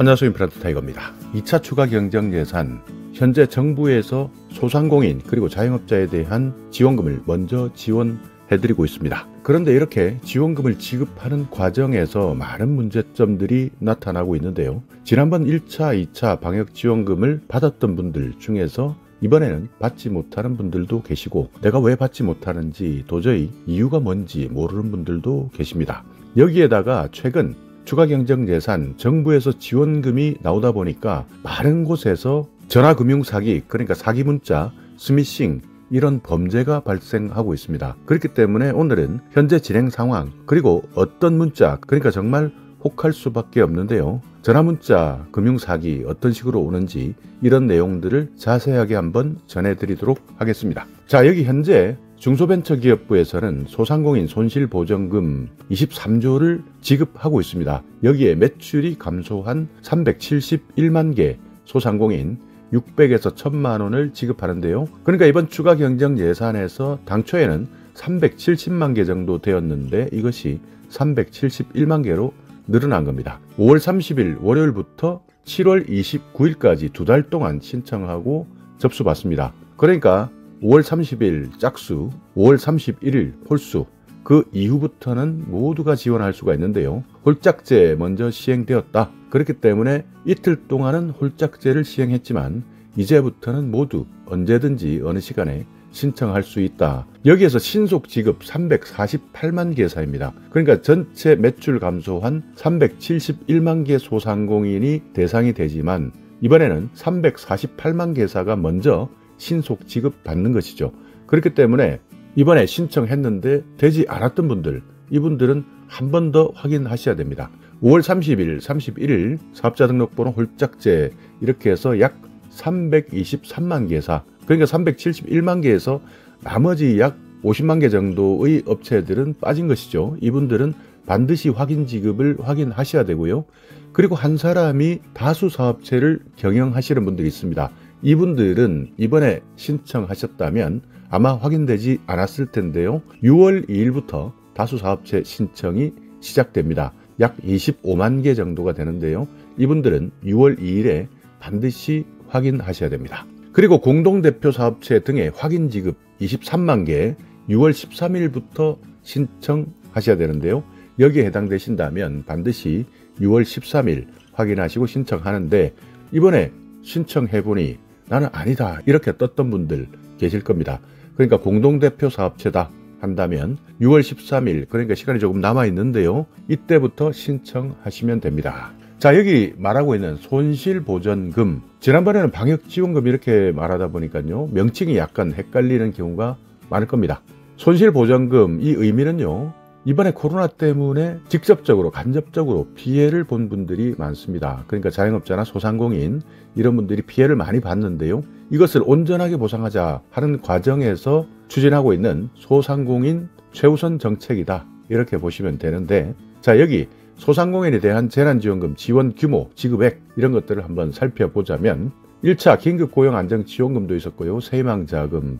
안녕하세요. 임플란트 타이거입니다. 2차 추가 경정 예산, 현재 정부에서 소상공인 그리고 자영업자에 대한 지원금을 먼저 지원해드리고 있습니다. 그런데 이렇게 지원금을 지급하는 과정에서 많은 문제점들이 나타나고 있는데요. 지난번 1차, 2차 방역지원금을 받았던 분들 중에서 이번에는 받지 못하는 분들도 계시고, 내가 왜 받지 못하는지 도저히 이유가 뭔지 모르는 분들도 계십니다. 여기에다가 최근 추가경정예산 정부에서 지원금이 나오다 보니까 많은 곳에서 전화금융사기, 그러니까 사기문자, 스미싱 이런 범죄가 발생하고 있습니다. 그렇기 때문에 오늘은 현재 진행 상황, 그리고 어떤 문자, 그러니까 정말 혹할 수밖에 없는데요. 전화문자, 금융사기 어떤 식으로 오는지 이런 내용들을 자세하게 한번 전해드리도록 하겠습니다. 자, 여기 현재 중소벤처기업부에서는 소상공인 손실보전금 23조를 지급하고 있습니다. 여기에 매출이 감소한 371만 개 소상공인 600에서 1000만 원을 지급하는데요. 그러니까 이번 추가 경정 예산에서 당초에는 370만 개 정도 되었는데 이것이 371만 개로 늘어난 겁니다. 5월 30일 월요일부터 7월 29일까지 두 달 동안 신청하고 접수받습니다. 그러니까 5월 30일 짝수, 5월 31일 홀수, 그 이후부터는 모두가 지원할 수가 있는데요. 홀짝제 먼저 시행되었다. 그렇기 때문에 이틀 동안은 홀짝제를 시행했지만 이제부터는 모두 언제든지 어느 시간에 신청할 수 있다. 여기에서 신속 지급 348만 개사입니다. 그러니까 전체 매출 감소한 371만 개 소상공인이 대상이 되지만 이번에는 348만 개사가 먼저 신속 지급받는 것이죠. 그렇기 때문에 이번에 신청했는데 되지 않았던 분들, 이분들은 한 번 더 확인하셔야 됩니다. 5월 30일, 31일 사업자 등록번호 홀짝제 이렇게 해서 약 323만 개사, 그러니까 371만 개에서 나머지 약 50만 개 정도의 업체들은 빠진 것이죠. 이분들은 반드시 확인 지급을 확인하셔야 되고요. 그리고 한 사람이 다수 사업체를 경영하시는 분들이 있습니다. 이분들은 이번에 신청하셨다면 아마 확인되지 않았을 텐데요. 6월 2일부터 다수 사업체 신청이 시작됩니다. 약 25만 개 정도가 되는데요. 이분들은 6월 2일에 반드시 확인하셔야 됩니다. 그리고 공동대표 사업체 등의 확인 지급 23만 개 6월 13일부터 신청하셔야 되는데요. 여기에 해당되신다면 반드시 6월 13일 확인하시고 신청하는데, 이번에 신청해보니 나는 아니다 이렇게 떴던 분들 계실 겁니다. 그러니까 공동대표 사업체다 한다면 6월 13일, 그러니까 시간이 조금 남아있는데요. 이때부터 신청하시면 됩니다. 자, 여기 말하고 있는 손실보전금, 지난번에는 방역지원금 이렇게 말하다 보니까요, 명칭이 약간 헷갈리는 경우가 많을 겁니다. 손실보전금, 이 의미는요, 이번에 코로나 때문에 직접적으로 간접적으로 피해를 본 분들이 많습니다. 그러니까 자영업자나 소상공인 이런 분들이 피해를 많이 봤는데요. 이것을 온전하게 보상하자 하는 과정에서 추진하고 있는 소상공인 최우선 정책이다 이렇게 보시면 되는데, 자, 여기 소상공인에 대한 재난지원금 지원 규모, 지급액 이런 것들을 한번 살펴보자면 1차 긴급고용안정지원금도 있었고요. 새희망자금,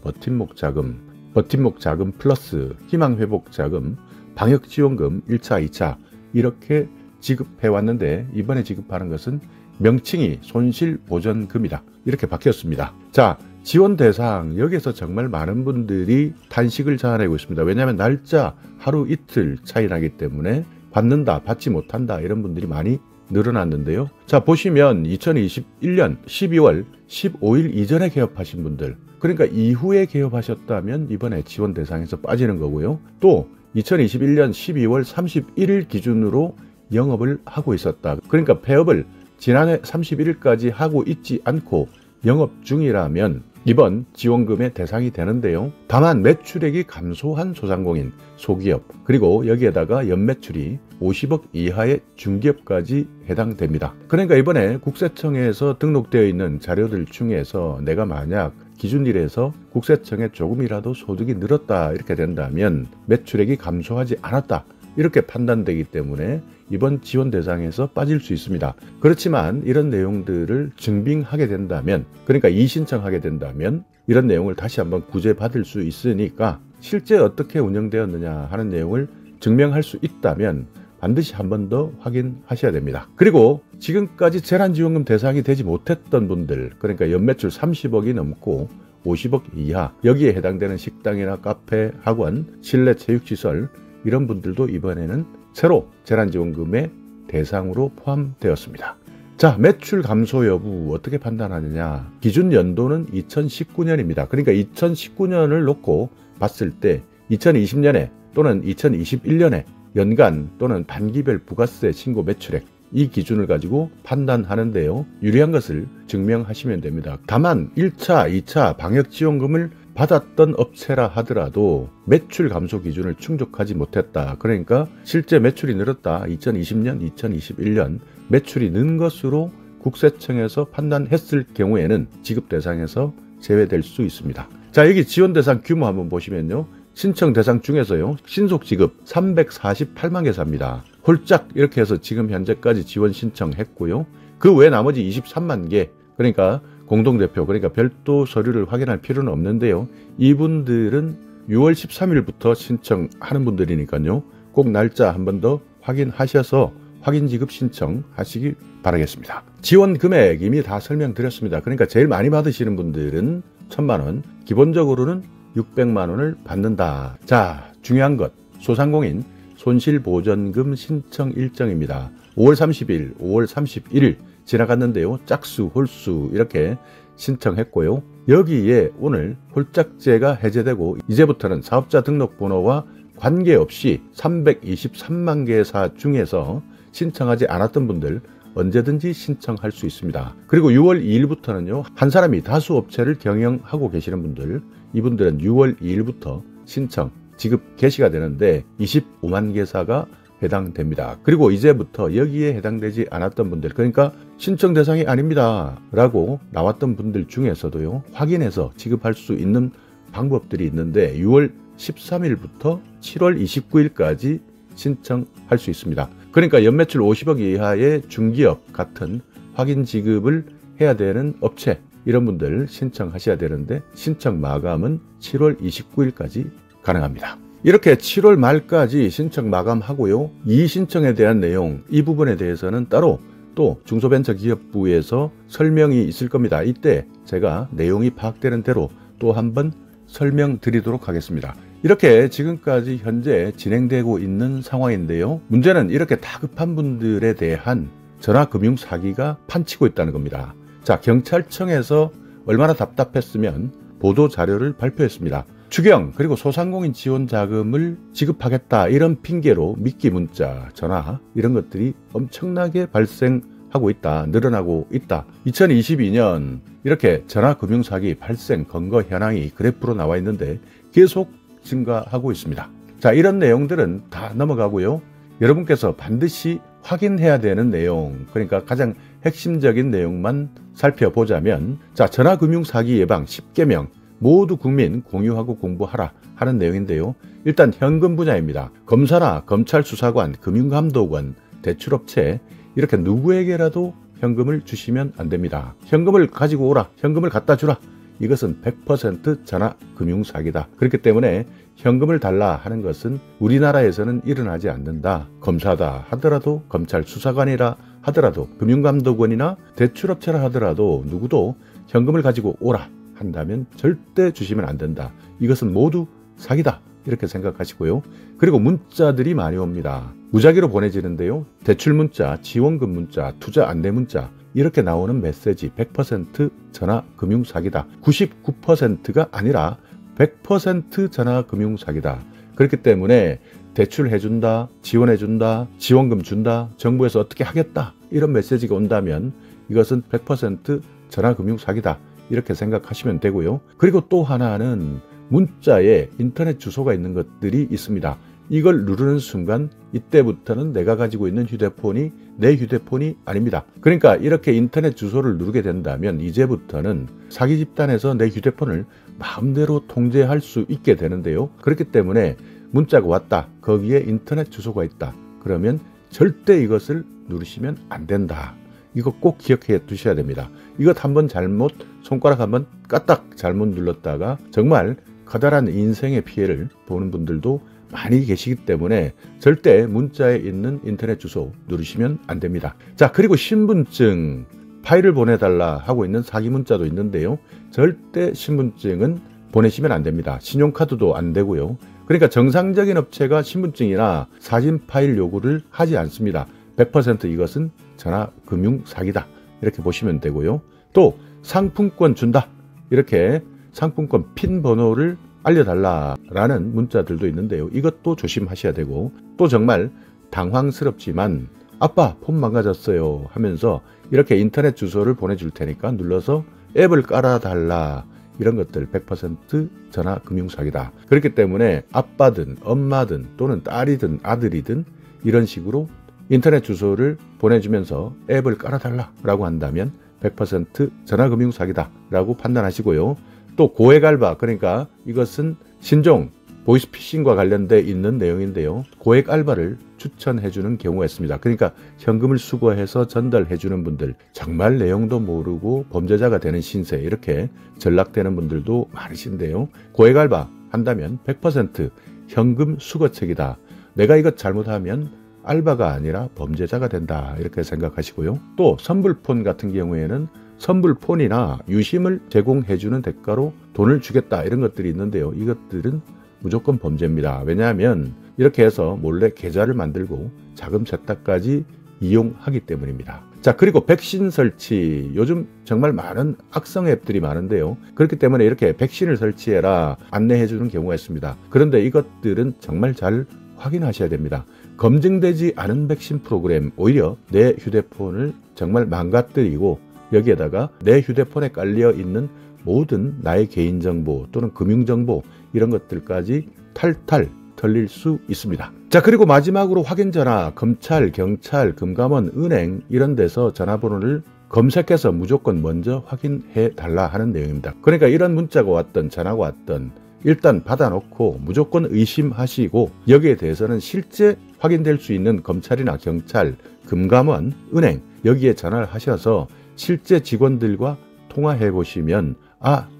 버팀목자금 플러스 희망회복자금, 방역지원금 1차, 2차 이렇게 지급해왔는데 이번에 지급하는 것은 명칭이 손실보전금이다 이렇게 바뀌었습니다. 자, 지원 대상, 여기서 정말 많은 분들이 탄식을 자아내고 있습니다. 왜냐하면 날짜 하루 이틀 차이 나기 때문에 받는다, 받지 못한다 이런 분들이 많이 늘어났는데요. 자, 보시면 2021년 12월 15일 이전에 개업하신 분들, 그러니까 이후에 개업하셨다면 이번에 지원 대상에서 빠지는 거고요. 또 2021년 12월 31일 기준으로 영업을 하고 있었다. 그러니까 폐업을 지난해 31일까지 하고 있지 않고 영업 중이라면 이번 지원금의 대상이 되는데요. 다만 매출액이 감소한 소상공인, 소기업, 그리고 여기에다가 연매출이 50억 이하의 중기업까지 해당됩니다. 그러니까 이번에 국세청에서 등록되어 있는 자료들 중에서 내가 만약 기준일에서 국세청에 조금이라도 소득이 늘었다 이렇게 된다면 매출액이 감소하지 않았다 이렇게 판단되기 때문에 이번 지원 대상에서 빠질 수 있습니다. 그렇지만 이런 내용들을 증빙하게 된다면, 그러니까 이신청하게 된다면 이런 내용을 다시 한번 구제받을 수 있으니까 실제 어떻게 운영되었느냐 하는 내용을 증명할 수 있다면 반드시 한 번 더 확인하셔야 됩니다. 그리고 지금까지 재난지원금 대상이 되지 못했던 분들, 그러니까 연매출 30억이 넘고 50억 이하, 여기에 해당되는 식당이나 카페, 학원, 실내 체육시설 이런 분들도 이번에는 새로 재난지원금의 대상으로 포함되었습니다. 자, 매출 감소 여부 어떻게 판단하느냐. 기준 연도는 2019년입니다. 그러니까 2019년을 놓고 봤을 때 2020년에 또는 2021년에 연간 또는 반기별 부가세 신고 매출액, 이 기준을 가지고 판단하는데요. 유리한 것을 증명하시면 됩니다. 다만 1차, 2차 방역지원금을 받았던 업체라 하더라도 매출 감소 기준을 충족하지 못했다. 그러니까 실제 매출이 늘었다. 2020년, 2021년 매출이 는 것으로 국세청에서 판단했을 경우에는 지급 대상에서 제외될 수 있습니다. 자, 여기 지원 대상 규모 한번 보시면요. 신청 대상 중에서요, 신속 지급 348만 개사입니다. 홀짝 이렇게 해서 지금 현재까지 지원 신청했고요. 그 외 나머지 23만 개, 그러니까 공동대표, 그러니까 별도 서류를 확인할 필요는 없는데요. 이분들은 6월 13일부터 신청하는 분들이니까요. 꼭 날짜 한 번 더 확인하셔서 확인 지급 신청하시기 바라겠습니다. 지원 금액 이미 다 설명드렸습니다. 그러니까 제일 많이 받으시는 분들은 1,000만 원, 기본적으로는 600만 원을 받는다. 자, 중요한 것, 소상공인 손실보전금 신청 일정입니다. 5월 30일, 5월 31일 지나갔는데요. 짝수, 홀수 이렇게 신청했고요. 여기에 오늘 홀짝제가 해제되고 이제부터는 사업자 등록번호와 관계없이 323만 개사 중에서 신청하지 않았던 분들 언제든지 신청할 수 있습니다. 그리고 6월 2일부터는요. 한 사람이 다수 업체를 경영하고 계시는 분들, 이분들은 6월 2일부터 신청, 지급 개시가 되는데 25만 개사가 해당됩니다. 그리고 이제부터 여기에 해당되지 않았던 분들, 그러니까 신청 대상이 아닙니다 라고 나왔던 분들 중에서도요, 확인해서 지급할 수 있는 방법들이 있는데 6월 13일부터 7월 29일까지 신청할 수 있습니다. 그러니까 연매출 50억 이하의 중기업 같은 확인 지급을 해야 되는 업체, 이런 분들 신청하셔야 되는데 신청 마감은 7월 29일까지 가능합니다. 이렇게 7월 말까지 신청 마감하고요. 이 신청에 대한 내용, 이 부분에 대해서는 따로 또 중소벤처기업부에서 설명이 있을 겁니다. 이때 제가 내용이 파악되는 대로 또 한번 설명드리도록 하겠습니다. 이렇게 지금까지 현재 진행되고 있는 상황인데요. 문제는 이렇게 다급한 분들에 대한 전화금융 사기가 판치고 있다는 겁니다. 자, 경찰청에서 얼마나 답답했으면 보도 자료를 발표했습니다. 추경 그리고 소상공인 지원 자금을 지급하겠다 이런 핑계로 미끼 문자, 전화 이런 것들이 엄청나게 발생하고 있다, 늘어나고 있다. 2022년 이렇게 전화금융 사기 발생 검거 현황이 그래프로 나와 있는데 계속 증가하고 있습니다. 자, 이런 내용들은 다 넘어가고요. 여러분께서 반드시 확인해야 되는 내용, 그러니까 가장 핵심적인 내용만 살펴보자면, 자, 전화금융 사기 예방 10개명 모두 국민 공유하고 공부하라 하는 내용인데요. 일단 현금 분야입니다. 검사나 검찰 수사관, 금융감독원, 대출업체 이렇게 누구에게라도 현금을 주시면 안 됩니다. 현금을 가지고 오라, 현금을 갖다 주라. 이것은 100% 전화금융 사기다. 그렇기 때문에 현금을 달라 하는 것은 우리나라에서는 일어나지 않는다. 검사다 하더라도, 검찰 수사관이라 하더라도, 금융감독원이나 대출업체라 하더라도 누구도 현금을 가지고 오라 한다면 절대 주시면 안 된다. 이것은 모두 사기다. 이렇게 생각하시고요. 그리고 문자들이 많이 옵니다. 무작위로 보내지는데요. 대출 문자, 지원금 문자, 투자 안내 문자 이렇게 나오는 메시지 100% 전화금융 사기다. 99%가 아니라 100% 전화금융 사기다. 그렇기 때문에 대출해준다, 지원해준다, 지원금 준다, 정부에서 어떻게 하겠다 이런 메시지가 온다면 이것은 100% 전화금융 사기다. 이렇게 생각하시면 되고요. 그리고 또 하나는 문자에 인터넷 주소가 있는 것들이 있습니다. 이걸 누르는 순간 이때부터는 내가 가지고 있는 휴대폰이 내 휴대폰이 아닙니다. 그러니까 이렇게 인터넷 주소를 누르게 된다면 이제부터는 사기 집단에서 내 휴대폰을 마음대로 통제할 수 있게 되는데요. 그렇기 때문에 문자가 왔다, 거기에 인터넷 주소가 있다, 그러면 절대 이것을 누르시면 안 된다. 이거 꼭 기억해 두셔야 됩니다. 이것 한번 잘못, 손가락 한번 까딱 잘못 눌렀다가 정말 커다란 인생의 피해를 보는 분들도 많이 계시기 때문에 절대 문자에 있는 인터넷 주소 누르시면 안 됩니다. 자, 그리고 신분증 파일을 보내달라 하고 있는 사기 문자도 있는데요. 절대 신분증은 보내시면 안 됩니다. 신용카드도 안 되고요. 그러니까 정상적인 업체가 신분증이나 사진 파일 요구를 하지 않습니다. 100% 이것은 전화금융 사기다, 이렇게 보시면 되고요. 또 상품권 준다, 이렇게 상품권 핀 번호를 알려달라라는 문자들도 있는데요. 이것도 조심하셔야 되고, 또 정말 당황스럽지만 아빠 폰 망가졌어요 하면서 이렇게 인터넷 주소를 보내줄 테니까 눌러서 앱을 깔아달라, 이런 것들 100% 전화금융사기다. 그렇기 때문에 아빠든 엄마든 또는 딸이든 아들이든 이런 식으로 인터넷 주소를 보내주면서 앱을 깔아달라고 한다면 100% 전화금융사기다 라고 판단하시고요. 또 고액알바, 그러니까 이것은 신종 보이스피싱과 관련돼 있는 내용인데요. 고액알바를 추천해주는 경우가 있습니다. 그러니까 현금을 수거해서 전달해주는 분들, 정말 내용도 모르고 범죄자가 되는 신세, 이렇게 전락되는 분들도 많으신데요. 고액알바 한다면 100% 현금 수거책이다. 내가 이것 잘못하면 알바가 아니라 범죄자가 된다, 이렇게 생각하시고요. 또 선불폰 같은 경우에는 선불폰이나 유심을 제공해주는 대가로 돈을 주겠다, 이런 것들이 있는데요. 이것들은 무조건 범죄입니다. 왜냐하면 이렇게 해서 몰래 계좌를 만들고 자금 세탁까지 이용하기 때문입니다. 자, 그리고 백신 설치, 요즘 정말 많은 악성 앱들이 많은데요. 그렇기 때문에 이렇게 백신을 설치해라 안내해주는 경우가 있습니다. 그런데 이것들은 정말 잘 확인하셔야 됩니다. 검증되지 않은 백신 프로그램, 오히려 내 휴대폰을 정말 망가뜨리고 여기에다가 내 휴대폰에 깔려 있는 모든 나의 개인정보 또는 금융정보, 이런 것들까지 탈탈 털릴 수 있습니다. 자, 그리고 마지막으로 확인전화, 검찰, 경찰, 금감원, 은행 이런 데서 전화번호를 검색해서 무조건 먼저 확인해 달라 하는 내용입니다. 그러니까 이런 문자가 왔던 전화가 왔던 일단 받아놓고 무조건 의심하시고, 여기에 대해서는 실제 확인될 수 있는 검찰이나 경찰, 금감원, 은행 여기에 전화를 하셔서 실제 직원들과 통화해 보시면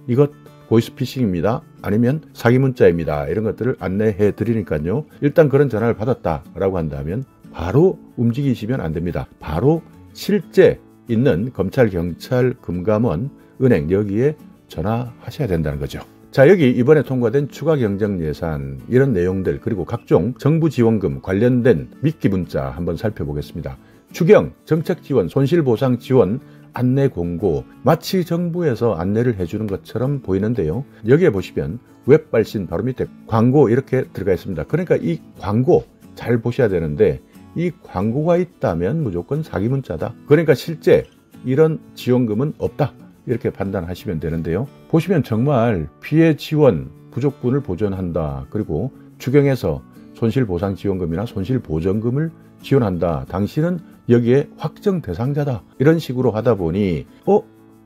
이것 보이스피싱입니다, 아니면 사기 문자입니다, 이런 것들을 안내해 드리니까요. 일단 그런 전화를 받았다라고 한다면 바로 움직이시면 안 됩니다. 바로 실제 있는 검찰, 경찰, 금감원, 은행 여기에 전화하셔야 된다는 거죠. 자, 여기 이번에 통과된 추가 경정 예산, 이런 내용들, 그리고 각종 정부 지원금 관련된 미끼 문자 한번 살펴보겠습니다. 추경, 정책 지원, 손실보상 지원, 안내 공고, 마치 정부에서 안내를 해주는 것처럼 보이는데요. 여기에 보시면 웹 발신 바로 밑에 광고 이렇게 들어가 있습니다. 그러니까 이 광고 잘 보셔야 되는데, 이 광고가 있다면 무조건 사기 문자다. 그러니까 실제 이런 지원금은 없다, 이렇게 판단하시면 되는데요. 보시면 정말 피해 지원, 부족분을 보전한다, 그리고 추경에서 손실보상지원금이나 손실보전금을 지원한다, 당신은 여기에 확정 대상자다, 이런 식으로 하다 보니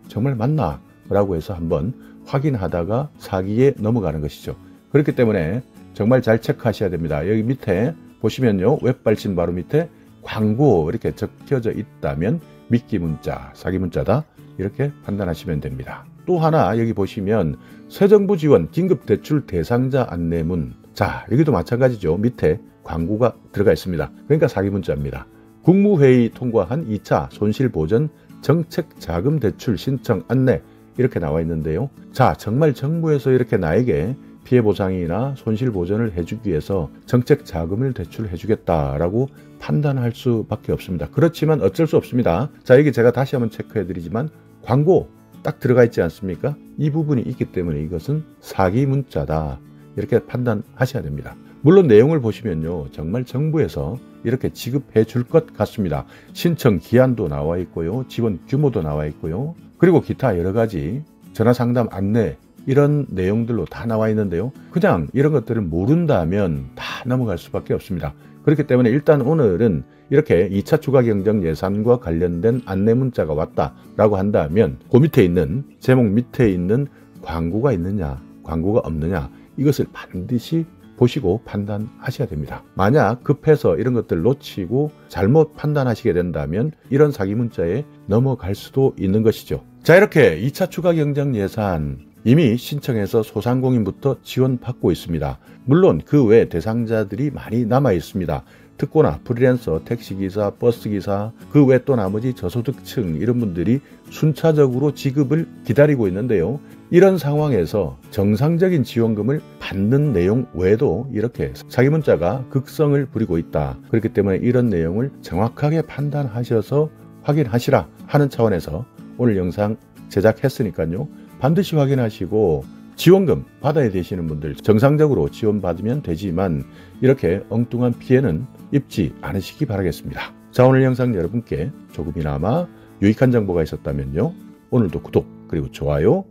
정말 맞나? 라고 해서 한번 확인하다가 사기에 넘어가는 것이죠. 그렇기 때문에 정말 잘 체크하셔야 됩니다. 여기 밑에 보시면요, 웹발신 바로 밑에 광고 이렇게 적혀져 있다면 미끼 문자, 사기 문자다, 이렇게 판단하시면 됩니다. 또 하나 여기 보시면 새 정부 지원 긴급 대출 대상자 안내문, 자, 여기도 마찬가지죠. 밑에 광고가 들어가 있습니다. 그러니까 사기 문자입니다. 국무회의 통과한 2차 손실보전 정책자금 대출 신청 안내, 이렇게 나와 있는데요. 자, 정말 정부에서 이렇게 나에게 피해보상이나 손실보전을 해주기 위해서 정책자금을 대출해 주겠다라고 판단할 수밖에 없습니다. 그렇지만 어쩔 수 없습니다. 자, 여기 제가 다시 한번 체크해 드리지만 광고 딱 들어가 있지 않습니까? 이 부분이 있기 때문에 이것은 사기 문자다, 이렇게 판단하셔야 됩니다. 물론 내용을 보시면요, 정말 정부에서 이렇게 지급해 줄 것 같습니다. 신청 기한도 나와 있고요, 지원 규모도 나와 있고요, 그리고 기타 여러 가지 전화상담 안내, 이런 내용들로 다 나와 있는데요. 그냥 이런 것들을 모른다면 다 넘어갈 수밖에 없습니다. 그렇기 때문에 일단 오늘은 이렇게 2차 추가 경정 예산과 관련된 안내 문자가 왔다라고 한다면 그 밑에 있는, 제목 밑에 있는 광고가 있느냐, 광고가 없느냐, 이것을 반드시 보시고 판단하셔야 됩니다. 만약 급해서 이런 것들 놓치고 잘못 판단하시게 된다면 이런 사기 문자에 넘어갈 수도 있는 것이죠. 자, 이렇게 2차 추가 경정 예산 이미 신청해서 소상공인부터 지원받고 있습니다. 물론 그 외 대상자들이 많이 남아 있습니다. 특고나 프리랜서, 택시기사, 버스기사, 그 외 또 나머지 저소득층 이런 분들이 순차적으로 지급을 기다리고 있는데요. 이런 상황에서 정상적인 지원금을 받는 내용 외에도 이렇게 사기 문자가 극성을 부리고 있다. 그렇기 때문에 이런 내용을 정확하게 판단하셔서 확인하시라 하는 차원에서 오늘 영상 제작했으니까요. 반드시 확인하시고 지원금 받아야 되시는 분들 정상적으로 지원받으면 되지만 이렇게 엉뚱한 피해는 입지 않으시기 바라겠습니다. 자, 오늘 영상 여러분께 조금이나마 유익한 정보가 있었다면요. 오늘도 구독 그리고 좋아요